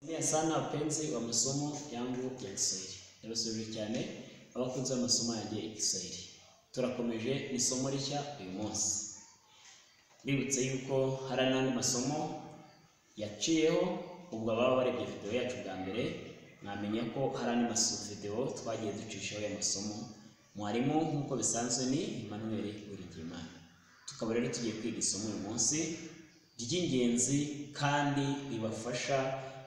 Ni sana wapenzi wa masomo yangu ya Kiswahili. Ndabasubije cyane abakunze amasomo yanjye ya Kiswahili. Turakomeje isomo rishya uyu munsi. Bibutse yuko hari n'andi masomo yaciyeho ubwo baba barebye video yacu bwa mbere, mwamenye ko hari andi video twagiye ducishaho ya masomo. Mwarimu nkuko bisanzwe ni Emmanuel Uringimana. Tukaba rero tugiye kwiga isomo uyu munsi ry'ingenzi kandi ribafasha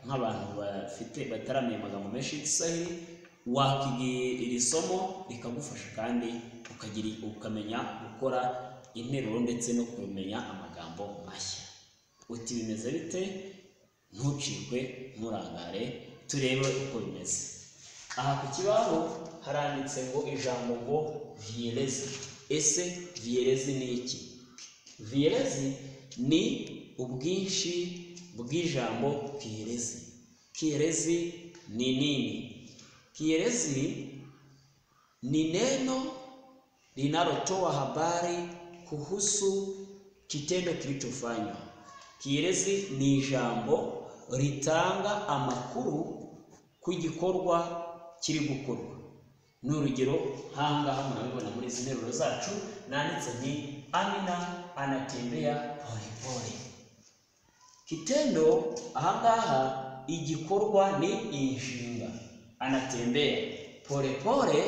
nk'abantu bafite bataramenye amagambo menshi y'Igiswahili. Wakigira iri somo rikagufasha kandi ukamenya gukora interuro ndetse no kumenya amagambo mashya. Uti bimeze bite? Ntucikwe, nturangare, turebe uko bimeze. Aha ku kibaho haranditse ngo ijambo ngo vielezi. Ese vielezi ni iki? Vielezi ni ubwinshi bw'ijambo kielezi. Kielezi ni nini? Kielezi ni neno linalotoa habari kuhusu kitendo kilichofanywa. Kielezi ni ijambo ritanga amakuru ku gikorwa kiri gukorwa. N'urugero hanga murabibona muri izi nteruro zacu nanditse nti Amina anatembea pole pole. Kitendo ahangaha igikorwa ni inshinga. Anatembea pole pole,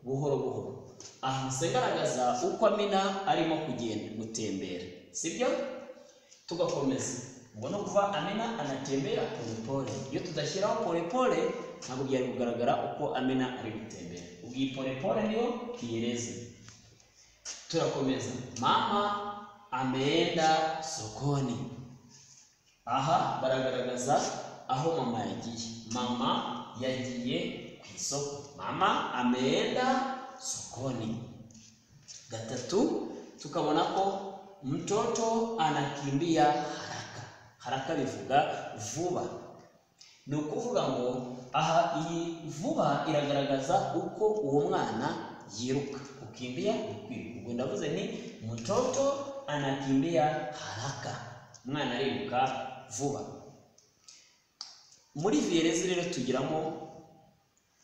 buhoro buhoro. Aha nsegaragaza uko Amina arimo kugenda gutembera, sibyo? Tugakomeza ubona kuva Amina anatembea pole pole. Iyo tudashyiraho pole pole ntabwo byari kugaragara uko Amina ari gutembera. Ubwi pole pole niyo kielezi. Turakomeza. Mama ameenda sokoni. Aha baragaragaza aho mama yagiye. Mama yagiye ku isoko. Mama ameenda sokoni. Gatatu, tukabona ko mtoto anakimbia haraka. Haraka bivuga vuba. Ni ukuvuga ngo aha iyi vuba iragaragaza uko uwo mwana yiruka. Kukimbia ni kwiruka. Ubwo ndavuze ni mtoto anakimbia haraka. Mwana ariruka vuba. Muri vielezi rero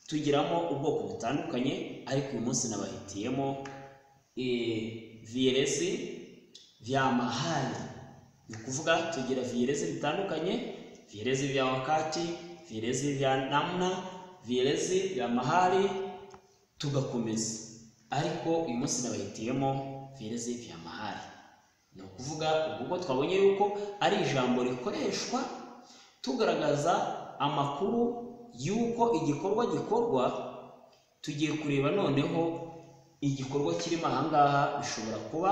tugiramo ubwoko butandukanye, ariko uyu munsi nabahitiyemo vielezi vya mahali. Ni kuvuga tugira vielezi bitandukanye, vielezi vya wakati, vielezi vya namna, vielezi vya mahali, tugakomeza. Ariko uyu munsi nabahitiyemo vielezi vya mahali. Ni ukuvuga ubwo twabonye yuko ari ijambo rikoreshwa tugaragaza amakuru yuko igikorwa gikorwa. Tugiye kureba noneho igikorwa kirimo ahangaha bishobora kuba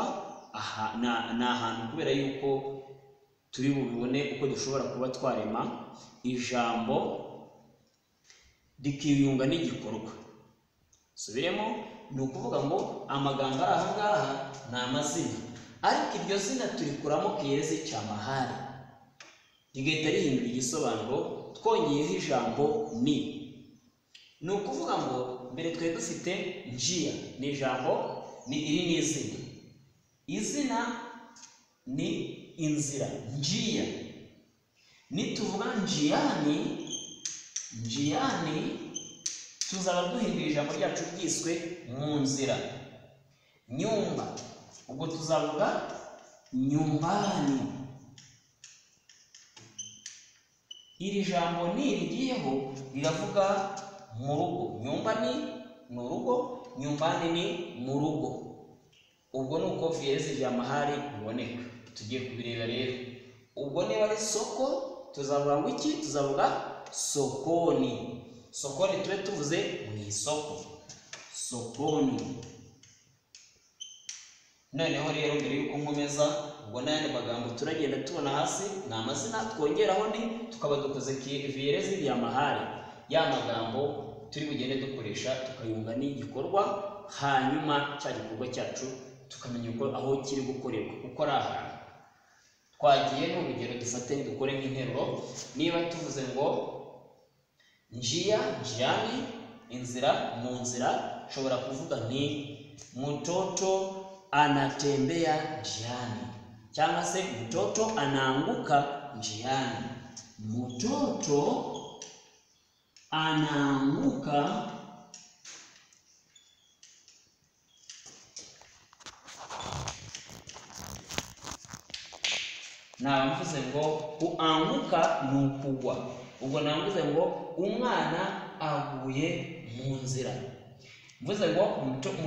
aha na ahantu, kubera yuko turi bubibone uko dushobora kuba twarema ijambo rikiyunga n'igikorwa. Subiremo, ni ukuvuga ngo amagambo ari ahangaha ni amazina, ariko iryo zina turikuramo kielezi cha mahali rigahita rihindura igisobanuro twongeyeho ijambo ni. Ni ukuvuga ngo mbere twe dufite njia ni ijambo ni iri ni izina. Izina ni inzira, njia. Nituvuga njiani, njiani tuzaba duhindura ijambo ryacu ryiswe mu nzira. Nyumba, ubwo tuzavuga nyumbani. Iri jambo ni rigiyeho riravuga mu rugo. Nyumba ni urugo, nyumbani ni mu rugo. Ubwo nuko vielezi vya mahali biboneka. Tugiye kubireba rero. Ubwo niba ari soko tuzavuga ngo iki? Tuzavuga sokoni. Sokoni tube tuvuze mu isoko. Sokoni. Noneho rero mbere yuko nkomeza, ubwo n'ayandi magambo turagenda tubona hasi ni amazina twongeraho ni, tukaba dukoze vielezi vya mahali. Ya magambo turi bugende dukoresha tukayunga n'igikorwa, hanyuma cya gikorwa cyacu tukamenya uko aho kiri gukorerwa uko ari ahantu. Twagiye n'urugero dufate dukore nk'interuro. Niba tuvuze ngo njia, njiani, inzira, mu nzira, nshobora kuvuga nti mtoto anatembea njiani, cyangwa se mtoto anaanguka njiani. mtoto anaanguka na mvuze ngo kuanguka ni ukugwa. Ubwo namvuze ngo umwana aguye mu nzira. Mvuze ngo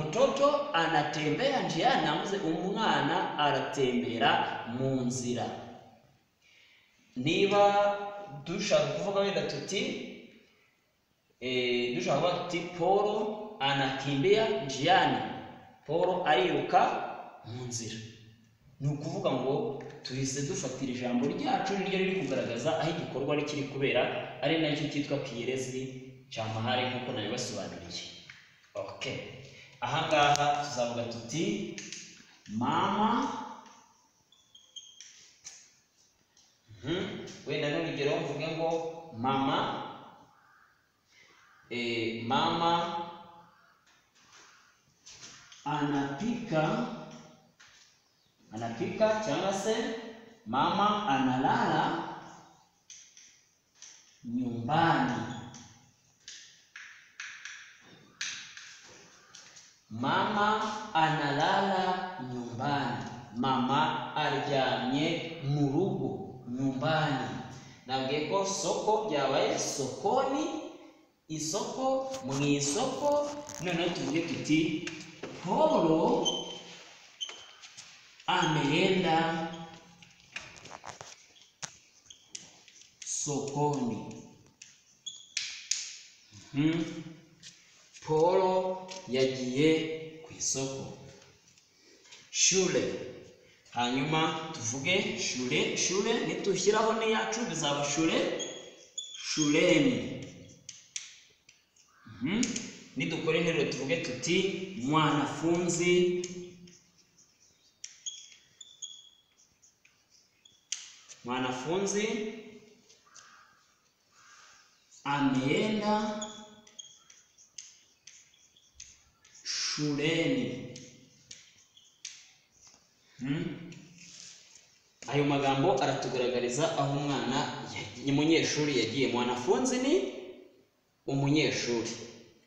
mtoto anatembea njiani, namvuze umwana aratembera mu nzira. Niba dushaka kuvuga wenda tuti dushaka kuvuga tuti Paulo anakimbia njiani, Paulo ariruka mu nzira. Ni ukuvuga ngo tuhise dufatira ijambo ryacu niryo riri kugaragaza aho igikorwa ari kiri kubera, ari nacyo cyitwa kielezi cya mahali nk'uko nabibasobanuriye. Okay, aha ngaha tuzavuga tuti mama, wenda n'urugero mvuge ngo mama, mama anapika cyangwa se mama analala nyumbani. Mama analala nyumbani. Mama aryamye mu rugo, nyumbani. Nabwiye ko soko byabaye sokoni, isoko, mu isoko. None tuvuge tuti Paulo ameenda sokoni. Paulo yagiye ku isoko. Shule, hanyuma tuvuge shule nitushyiraho ni yacu bizaba shuleni. Nidukore interuro tuvuge tuti mwanafunzi ameenda shuleni. Ayo magambo aratugaragariza aho umwana umunyeshuri yagiye. Mwanafunzi ni umunyeshuri.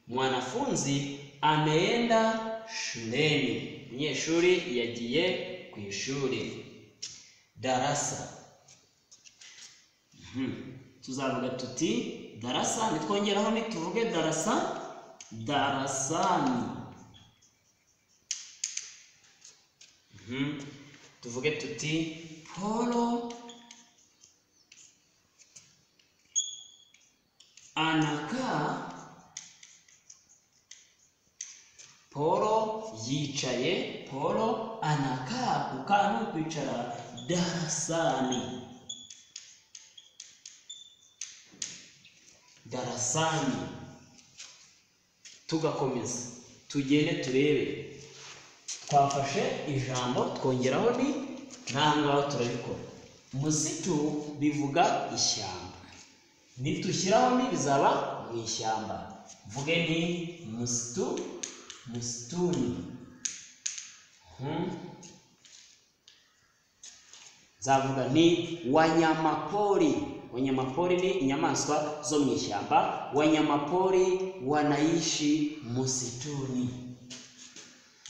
Mwanafunzi ameenda shuleni. Umunyeshuri yagiye ku ishuri. Darasa. Tuzavuga tuti darasa, nitwongeraho nituvuge darasa, darasani. Tuvuge tuti Paulo anakaa, Paulo yicaye, Paulo anakaa, kukaa no kwicara, darasani. Darasani. Tugakomeza tugende turebe. Twafashe ijambo twongeraho ni ntangaho turabikora. Msitu bivuga ishyamba. Nitushyiraho ni bizaba mu ishyamba. Mvuge ni msituni. Zavuga ni wanyamapori. Wanyamapori ni inyamaswa zo mu ishyamba. Wanyamapori wanaishi msituni.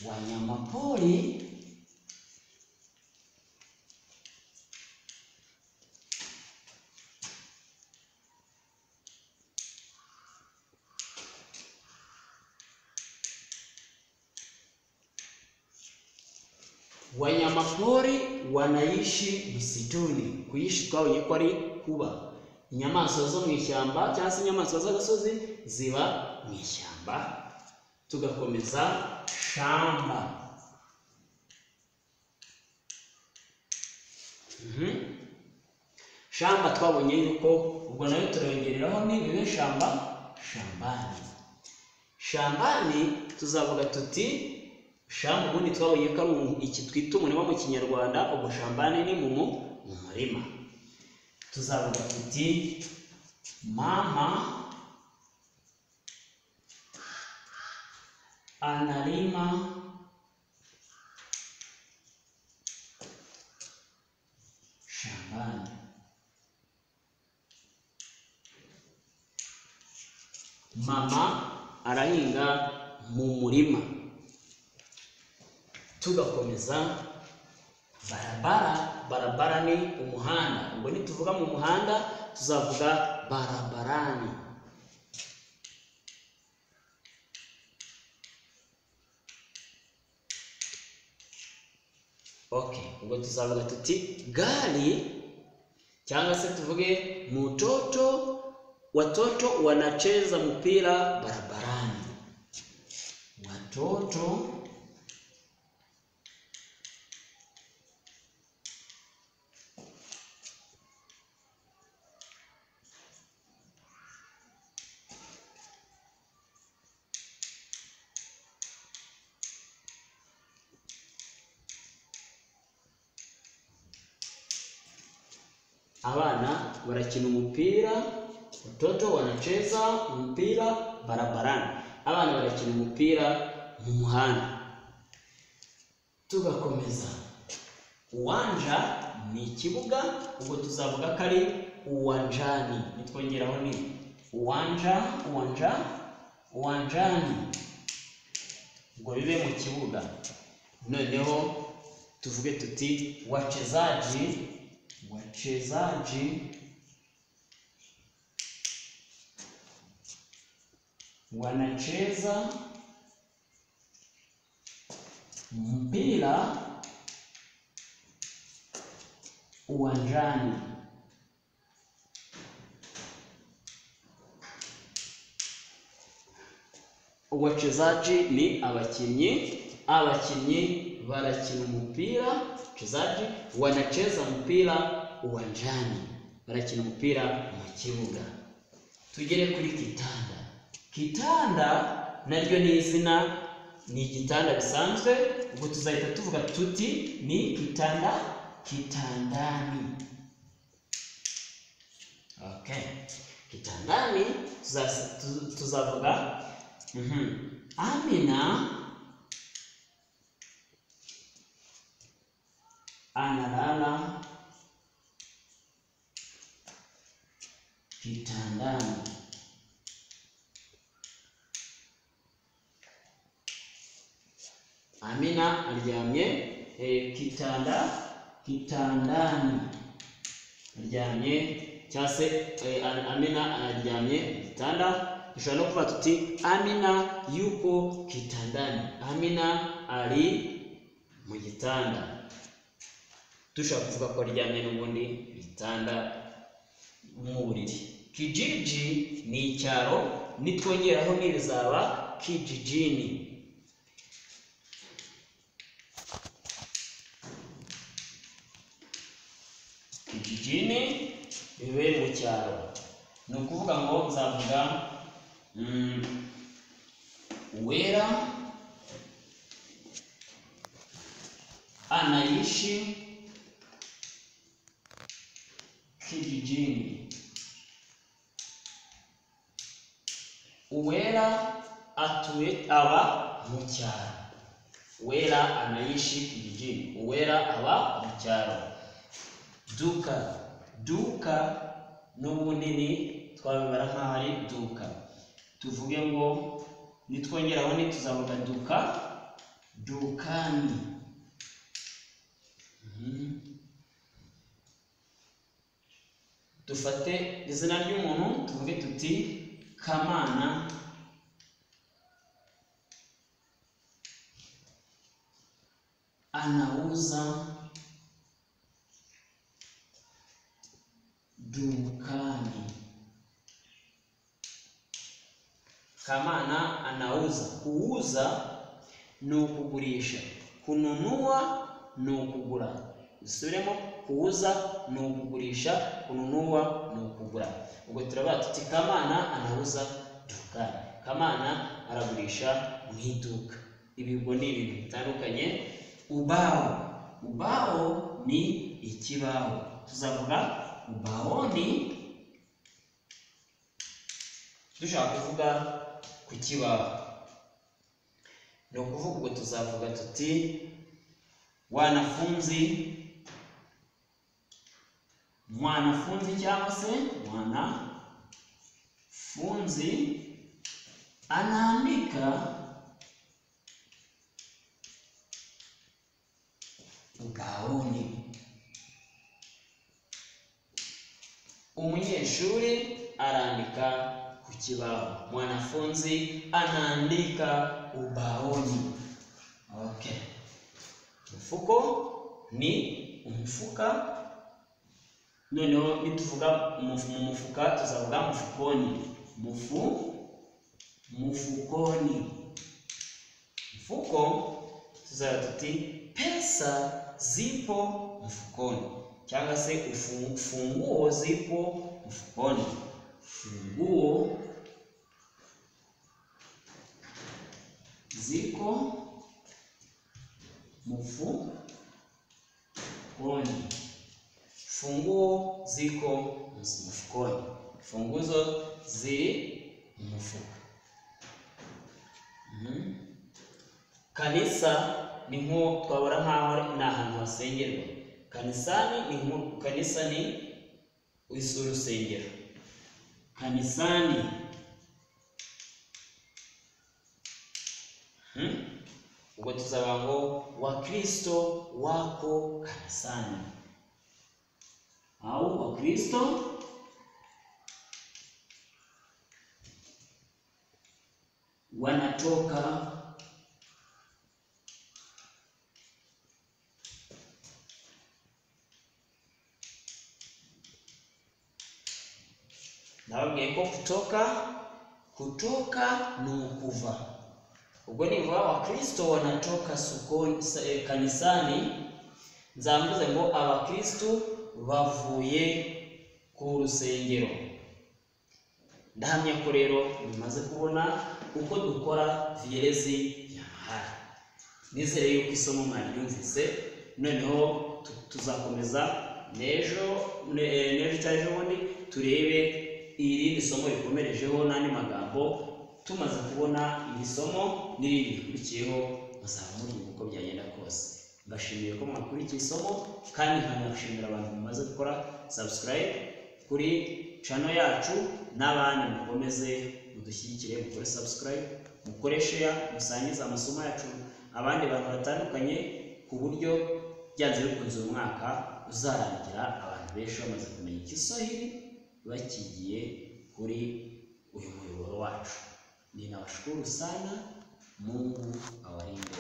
Wanyamapori wanaishi msituni. Kuishi twabonye ko ari kuba. Inyamaswa zo mu ishyamba cyangwa se inyamaswa z'agasozi ziba mu ishyamba. Tugakomeza shamba. Shamba twabonye yuko ubwo nayo turayongereraho ni bibe shambani. Shambani tuzavuga tuti shamba, ubundi twabonye ko ari iki twita umurima mu Kinyarwanda. Ubwo shambani ni mu murima. Tuzavuga tuti mama analima shambani. mama arahinga mu murima. Tugakomeza barabara. Barabara ni umuhanda. Ubwo nituvuga mu muhanda tuzavuga barabarani. Okay, ubwo tuzavuga tuti gari, cyangwa se tuvuge watoto wanacheza mpira barabarani. Watoto abana barakina umupira. Watoto wanacheza mpira barabarani. Abana barakina umupira mu muhanda. Tugakomeza uwanja ni ikibuga. Ubwo tuzavuga ko ari uwanjani. Nitwongeraho ni uwanjani. Ubwo bibe mu kibuga. Noneho tuvuge tuti wachezaji wanacheza mpira uwanjani. Wachezaji ni abakinnyi. Abakinnyi barakina umupira. Wachezaji wanacheza mpira uwanjani. Barakina umupira mu kibuga. Tugere kuri kitanda. Kitanda naryo ni izina, ni igitanda bisanzwe. Ubwo tuzahita tuvuga tuti ni kitanda, kitandani. Okay, kitandani tuzavuga Amina analala kitandani. Amina aryamye kitandani. Aryamye cyangwa se Amina aryamye kitanda. Dushobora no kuvuga tuti Amina yuko kitandani. Amina ari mu gitanda. Dushobora kuvuga ko aryamye n'ubundi bitanda mu buriri. Kijiji ni icyaro. Nitwongeraho n'ibizaba kijijini. Kijijini bibe mu cyaro. Ni ukuvuga ngo nzavuga Uwera anaishi kijijini. Uwera aba mu cyaro. Uwera anaishi kijijini. Uwera aba mu cyaro. Duka n'ubundi ni twabibara nk'aho ari duka. Tuvuge ngo nitwongeraho ni tuzavuga dukani. Dufate izina ry'umuntu tuvuge tuti Kamana anauza dukani. Kamana anauza. Kuuza ni ukugurisha. Kununua ni ukugura. Dusubiremo, kuuza ni ukugurisha, kununua ni ukugura. Ubwo turavuga tuti Kamana anauza dukani. Kamana aragurisha mu iduka. Ibi ubwo ni ibintu bitandukanye. Ubao ni ikibaho. Tuzavuga ubaoni dushaka kuvuga ku kibaho. Ni ukuvuga ubwo tuzavuga tuti mwanafunzi cyangwa se mwanafunzi anaandika ubaoni. Umunyeshuri araandika ku kibaho. Mwanafunzi anaandika ubaoni. Okay. Mfuko ni umufuka. Noneho nituvuga umufuka tuzavuga mufukoni. Mufukoni. Mfuko tuzavuga tuti pesa zipo mfukoni, cyangwa se funguo zipo mfukoni. Funguo ziko mfukoni. Funguo ziko mfukoni. Funguzo ziri mfuko. Kanisa ni nko twabara nkaho ni ahantu hasengerwa. Kanisa ni urusengero. Kanisani. Ubwo tuzaba ngo Wakristo wako kanisani. Au Wakristo wanatoka nababwiye ko kutoka ni ukuva. Ubwo nivuga Wakristo wanatoka kanisani, nzamvuze ngo Abakristo bavuye ku rusengero. Ndahamya ko rero bimaze kubona uko dukora vierezi y'amahari. Nizere yuko isomo mwaryumvise. Noneho tuzakomeza nejo cyangwa ejobundi turebe irindi somo rikomerejeho n'andi magambo. Tumaze kubona iri somo n'irindi rikurikiyeho, muzaba muri uko byagenda kose. Mbashimiye ko mwakurikiye isomo, kandi nkanashimira abantu mumaze gukora subscribe kuri channel yacu, n'abandi mukomeze mudushyigikire, mukore subscribe, mukore share, musangiza amasomo yacu abandi bantu batandukanye, ku buryo byanze bikunze uyu mwaka uzarangira abantu benshi bamaze kumenya Kiswahili bakigiye kuri uyu muyoboro wacu. Ninawashukuru sana. Mungu awalinde.